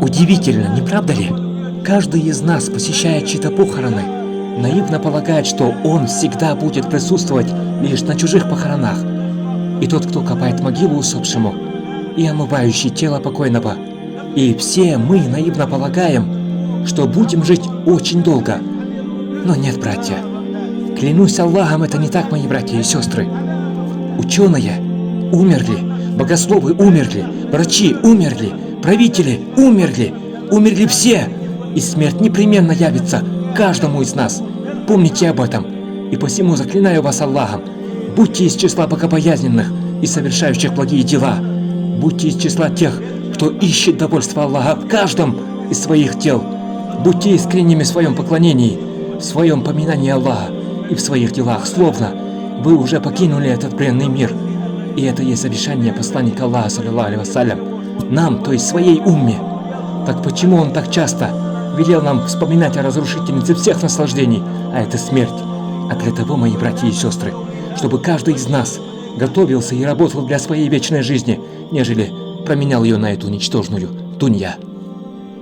Удивительно, не правда ли? Каждый из нас, посещая чьи-то похороны, наивно полагает, что он всегда будет присутствовать лишь на чужих похоронах. И тот, кто копает могилу усопшему, и омывающий тело покойного, и все мы наивно полагаем, что будем жить очень долго. Но нет, братья. Клянусь Аллахом, это не так, мои братья и сестры. Ученые умерли, богословы умерли, врачи умерли, правители умерли все, и смерть непременно явится каждому из нас. Помните об этом, и посему заклинаю вас Аллахом, будьте из числа богобоязненных и совершающих благие дела, будьте из числа тех, кто ищет довольство Аллаха в каждом из своих дел, будьте искренними в своем поклонении, в своем поминании Аллаха и в своих делах, словно вы уже покинули этот бренный мир. И это есть обещание посланника Аллаха, саллиллаху алейхи вассалям, нам, то есть своей умме. Так почему он так часто велел нам вспоминать о разрушительнице всех наслаждений, а это смерть? А для того, мои братья и сестры, чтобы каждый из нас готовился и работал для своей вечной жизни, нежели променял ее на эту ничтожную дунья.